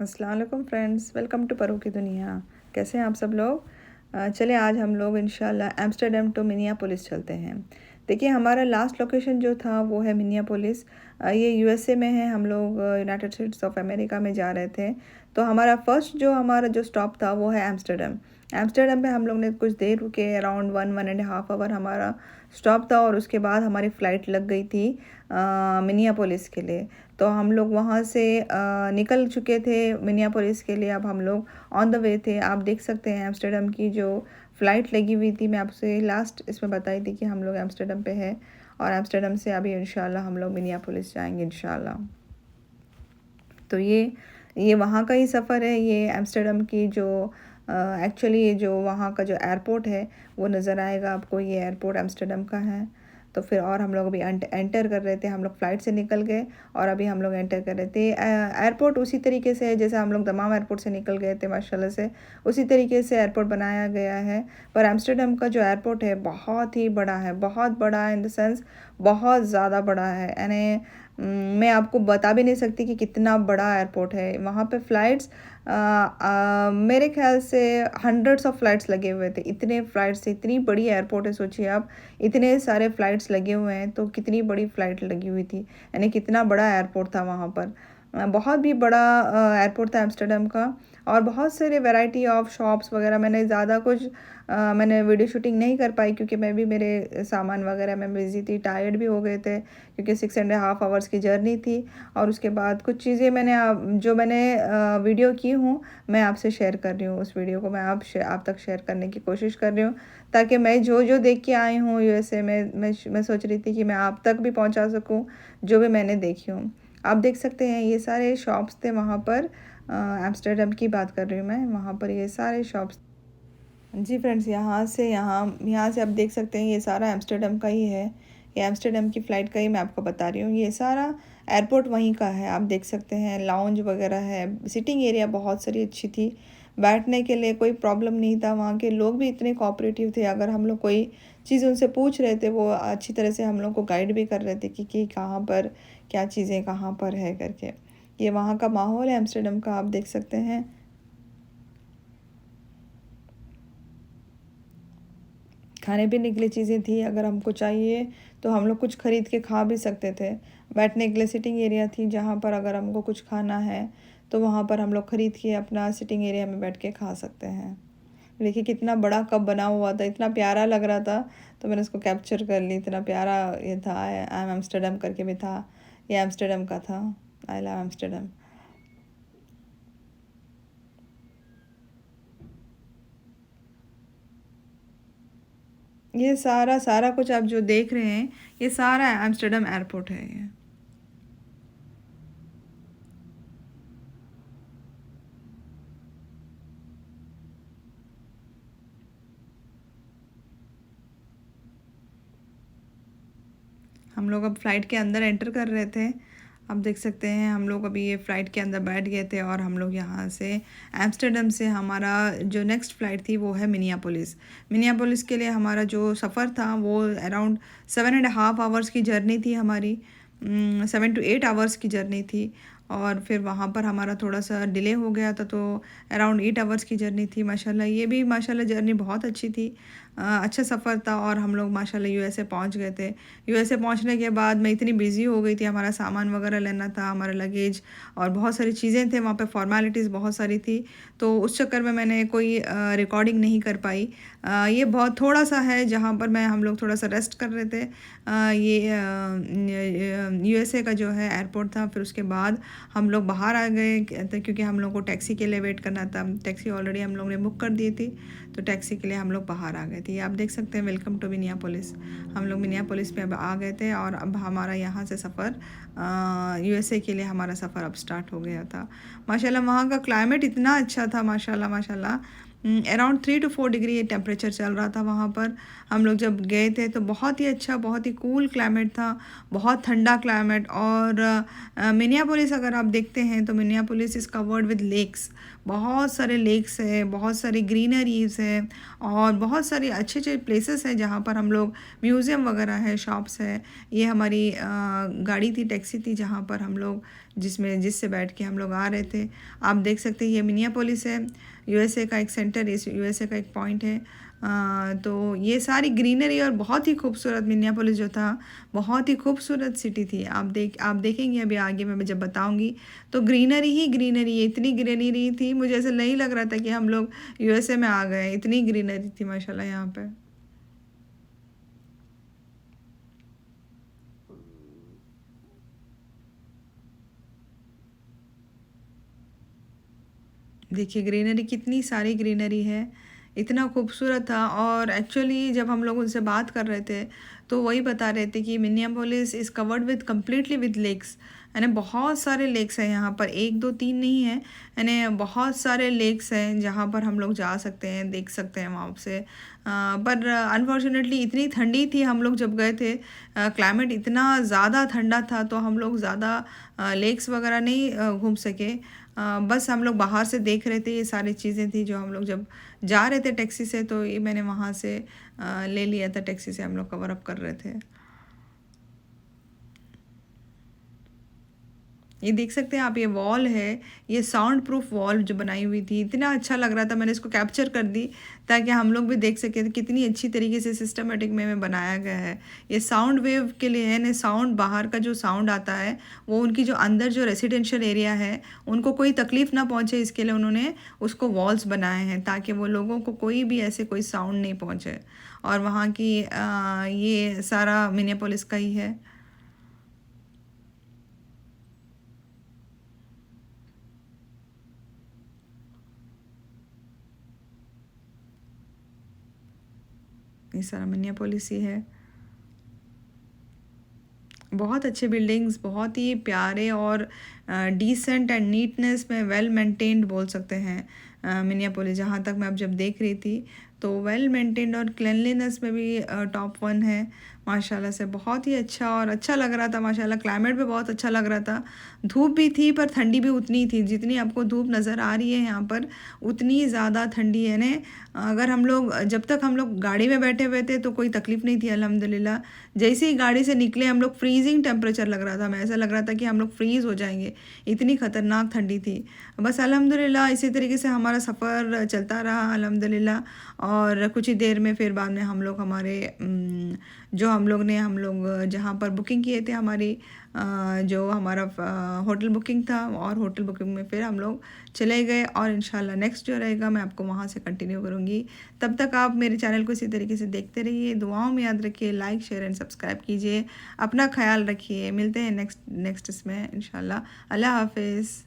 अस्सलाम वालेकुम friends, welcome to परों की दुनिया। कैसे हैं आप सब लोग? चलिए आज हम लोग इंशाल्लाह एम्स्टर्डम टू मिनियापोलिस चलते हैं। देखिए हमारा लास्ट लोकेशन जो था वो है मिनियापोलिस। ये यूएसए में है। हम लोग यूनाइटेड स्टेट्स ऑफ अमेरिका में जा रहे थे। तो हमारा जो स्टॉप था वो है एम्स्टर्डम। एम्स्टर्डम पे हम लोग ने कुछ देर रुके, अराउंड 1-1.5 आवर हमारा स्टॉप था और उसके बाद हमारी फ़्लाइट लग गई थी मिनियापोलिस के लिए। तो हम लोग वहाँ से निकल चुके थे मिनियापोलिस के लिए। अब हम लोग ऑन द वे थे। आप देख सकते हैं एम्स्टर्डम की जो फ़्लाइट लगी हुई थी, मैं आपसे लास्ट इसमें बताई थी कि हम लोग एम्स्टर्डम पे है और एम्स्टर्डम से अभी इंशाल्लाह हम लोग मिनियापोलिस जाएंगे इंशाल्लाह। तो ये वहाँ का ही सफ़र है। ये एम्स्टर्डम की जो एक्चुअली जो वहाँ का जो एयरपोर्ट है वो नज़र आएगा आपको। ये एयरपोर्ट एम्स्टर्डम का है। तो फिर और हम लोग अभी एंटर कर रहे थे। हम लोग फ़्लाइट से निकल गए और अभी हम लोग एंटर कर रहे थे। एयरपोर्ट उसी तरीके से है जैसे हम लोग दमाम एयरपोर्ट से निकल गए थे माशाल्लाह से। उसी तरीके से एयरपोर्ट बनाया गया है। पर एम्स्टर्डम का जो एयरपोर्ट है बहुत ही बड़ा है, बहुत बड़ा इन द सेंस बहुत ज़्यादा बड़ा है। यानी मैं आपको बता भी नहीं सकती कि कितना बड़ा एयरपोर्ट है। वहाँ पे फ़्लाइट्स मेरे ख़्याल से हंड्रेड्स ऑफ फ़्लाइट्स लगे हुए थे। इतने फ़्लाइट्स थे, इतनी बड़ी एयरपोर्ट है। सोचिए आप, इतने सारे फ़्लाइट्स लगे हुए हैं तो कितनी बड़ी फ़्लाइट लगी हुई थी, यानी कितना बड़ा एयरपोर्ट था वहाँ पर। बहुत भी बड़ा एयरपोर्ट था एम्स्टर्डम का। और बहुत सारे वैरायटी ऑफ शॉप्स वगैरह, मैंने ज़्यादा कुछ मैंने वीडियो शूटिंग नहीं कर पाई क्योंकि मैं भी मेरे सामान वगैरह में बिज़ी थी, टायर्ड भी हो गए थे क्योंकि 6.5 आवर्स की जर्नी थी। और उसके बाद कुछ चीज़ें जो मैंने वीडियो की हूँ मैं आपसे शेयर कर रही हूँ। उस वीडियो को मैं आप तक शेयर करने की कोशिश कर रही हूँ ताकि मैं जो जो देख के आई हूँ यूएसए में, मैं सोच रही थी कि मैं आप तक भी पहुँचा सकूँ जो भी मैंने देखी हूँ। आप देख सकते हैं ये सारे शॉप्स थे वहाँ पर। एम्स्टर्डम की बात कर रही हूँ मैं। वहाँ पर ये सारे शॉप्स। जी फ्रेंड्स, यहाँ से आप देख सकते हैं ये सारा एम्स्टर्डम का ही है। ये एम्स्टर्डम की फ़्लाइट का ही मैं आपको बता रही हूँ। ये सारा एयरपोर्ट वहीं का है। आप देख सकते हैं लाउंज वगैरह है, सिटिंग एरिया बहुत सारी अच्छी थी, बैठने के लिए कोई प्रॉब्लम नहीं था। वहाँ के लोग भी इतने कोऑपरेटिव थे। अगर हम लोग कोई चीज़ उनसे पूछ रहे थे वो अच्छी तरह से हम लोग को गाइड भी कर रहे थे कि कहाँ पर क्या चीज़ें कहाँ पर है करके। ये वहाँ का माहौल है एम्स्टर्डम का, आप देख सकते हैं। खाने पीने के लिए चीज़ें थी, अगर हमको चाहिए तो हम लोग कुछ ख़रीद के खा भी सकते थे। बैठने के लिए सिटिंग एरिया थी जहाँ पर अगर हमको कुछ खाना है तो वहाँ पर हम लोग ख़रीद के अपना सिटिंग एरिया में बैठ के खा सकते हैं। देखिए कितना बड़ा कप बना हुआ था, इतना प्यारा लग रहा था तो मैंने उसको कैप्चर कर ली। इतना प्यारा ये था। आई एम एम्स्टर्डम करके भी था। ये एम्स्टर्डम का था। I love Amsterdam. ये सारा सारा कुछ आप जो देख रहे हैं ये सारा एम्स्टर्डम एयरपोर्ट है ये। हम लोग अब फ़्लाइट के अंदर एंटर कर रहे थे। आप देख सकते हैं हम लोग अभी ये फ़्लाइट के अंदर बैठ गए थे और हम लोग यहाँ से एम्स्टर्डम से हमारा जो नेक्स्ट फ़्लाइट थी वो है मिनियापोलिस। मिनियापोलिस के लिए हमारा जो सफ़र था वो अराउंड 7.5 आवर्स की जर्नी थी हमारी। 7 to 8 आवर्स की जर्नी थी। और फिर वहाँ पर हमारा थोड़ा सा डिले हो गया था तो अराउंड 8 आवर्स की जर्नी थी। माशाल्लाह ये भी माशाल्लाह जर्नी बहुत अच्छी थी। अच्छा सफ़र था और हम लोग माशाल्लाह यूएसए पहुँच गए थे। यूएसए पहुँचने के बाद मैं इतनी बिज़ी हो गई थी, हमारा सामान वगैरह लेना था, हमारा लगेज और बहुत सारी चीज़ें थे वहाँ पे, फॉर्मेलिटीज़ बहुत सारी थी। तो उस चक्कर में मैंने कोई रिकॉर्डिंग नहीं कर पाई। ये बहुत थोड़ा सा है जहाँ पर हम लोग थोड़ा सा रेस्ट कर रहे थे। ये यूएसए का जो है एयरपोर्ट था। फिर उसके बाद हम लोग बाहर आ गए क्योंकि हम लोग को टैक्सी के लिए वेट करना था। टैक्सी ऑलरेडी हम लोग ने बुक कर दी थी तो टैक्सी के लिए हम लोग बाहर आ गए थे। आप देख सकते हैं वेलकम टू मिनियापोलिस। हम लोग मिनियापोलिस में अब आ गए थे और अब हमारा यहाँ से सफ़र यूएसए के लिए हमारा सफ़र अब स्टार्ट हो गया था। माशाल्लाह वहाँ का क्लाइमेट इतना अच्छा था, माशाल्लाह माशाल्लाह। अराउंड 3 to 4 डिग्री टेम्परेचर चल रहा था वहाँ पर। हम लोग जब गए थे तो बहुत ही अच्छा, बहुत ही कूल क्लाइमेट था, बहुत ठंडा क्लाइमेट। और मिनियापोलिस अगर आप देखते हैं तो Minneapolis is covered with lakes. बहुत सारे लेक्स है, बहुत सारी ग्रीनरीज है और बहुत सारी अच्छे अच्छे प्लेसेस हैं जहाँ पर हम लोग, म्यूज़ियम वगैरह है, शॉप्स है। ये हमारी गाड़ी थी, टैक्सी थी जहाँ पर हम लोग जिससे बैठ के हम लोग आ रहे थे। आप देख सकते हैं ये मिनियापोलिस है, यूएसए का एक सेंटर, इस यूएसए का एक पॉइंट है। तो ये सारी ग्रीनरी और बहुत ही खूबसूरत मिनियापोलिस जो था, बहुत ही खूबसूरत सिटी थी। आप देखेंगे अभी आगे मैं जब बताऊंगी तो ग्रीनरी ही ग्रीनरी, इतनी ग्रीनरी थी, मुझे ऐसा नहीं लग रहा था कि हम लोग यूएसए में आ गए, इतनी ग्रीनरी थी माशाल्लाह यहाँ पे। देखिए ग्रीनरी, कितनी सारी ग्रीनरी है, इतना खूबसूरत था। और एक्चुअली जब हम लोग उनसे बात कर रहे थे तो वही बता रहे थे कि Minneapolis is covered with completely with lakes, यानी बहुत सारे लेक्स हैं यहाँ पर, एक दो तीन नहीं है, यानी बहुत सारे लेक्स हैं जहाँ पर हम लोग जा सकते हैं, देख सकते हैं वहाँ से। पर अनफॉर्चुनेटली इतनी ठंडी थी, हम लोग जब गए थे क्लाइमेट इतना ज़्यादा ठंडा था तो हम लोग ज़्यादा लेक्स वगैरह नहीं घूम सके। बस हम लोग बाहर से देख रहे थे, ये सारी चीज़ें थी जो हम लोग जब जा रहे थे टैक्सी से, तो ये मैंने वहाँ से ले लिया था, टैक्सी से हम लोग कवर अप कर रहे थे। ये देख सकते हैं आप, ये वॉल है, ये साउंड प्रूफ वॉल जो बनाई हुई थी, इतना अच्छा लग रहा था, मैंने इसको कैप्चर कर दी ताकि हम लोग भी देख सकें कितनी अच्छी तरीके से सिस्टमेटिक में बनाया गया है। ये साउंड वेव के लिए है ना, साउंड बाहर का जो साउंड आता है वो उनकी जो अंदर जो रेसिडेंशियल एरिया है उनको कोई तकलीफ़ ना पहुँचे, इसके लिए उन्होंने उसको वॉल्स बनाए हैं ताकि वो लोगों को कोई भी ऐसे कोई साउंड नहीं पहुँचे। और वहाँ की ये सारा मिनियापोलिस का ही है। ये सारा मिनियापोलिस ही है। बहुत अच्छे बिल्डिंग्स, बहुत ही प्यारे और डिसेंट एंड नीटनेस में वेल मेंटेन्ड बोल सकते हैं मिनियापोलिस। जहाँ तक मैं अब जब देख रही थी तो वेल मेंटेन्ड और क्लिनलीनेस में भी टॉप वन है माशाल्लाह से। बहुत ही अच्छा और अच्छा लग रहा था माशाल्लाह, क्लाइमेट भी बहुत अच्छा लग रहा था। धूप भी थी पर ठंडी भी उतनी थी, जितनी आपको धूप नज़र आ रही है यहाँ पर उतनी ज़्यादा ठंडी है ने। अगर हम लोग जब तक हम लोग गाड़ी में बैठे हुए थे तो कोई तकलीफ़ नहीं थी अल्हम्दुलिल्लाह। जैसे ही गाड़ी से निकले हम लोग, फ्रीजिंग टेम्परेचर लग रहा था, हमें ऐसा लग रहा था कि हम लोग फ्रीज़ हो जाएंगे, इतनी ख़तरनाक ठंडी थी। बस अल्हम्दुलिल्लाह इसी तरीके से हमारा सफ़र चलता रहा अल्हम्दुलिल्लाह। और कुछ ही देर में फिर बाद में हम लोग हमारे जो हम लोग जहाँ पर बुकिंग किए थे, हमारी जो हमारा होटल बुकिंग था, और होटल बुकिंग में फिर हम लोग चले गए। और इंशाल्लाह नेक्स्ट जो रहेगा मैं आपको वहाँ से कंटिन्यू करूँगी। तब तक आप मेरे चैनल को इसी तरीके से देखते रहिए, दुआओं में याद रखिए, लाइक शेयर एंड सब्सक्राइब कीजिए, अपना ख्याल रखिए। मिलते हैं नेक्स्ट इसमें इंशाल्लाह। अल्लाह हाफिज़।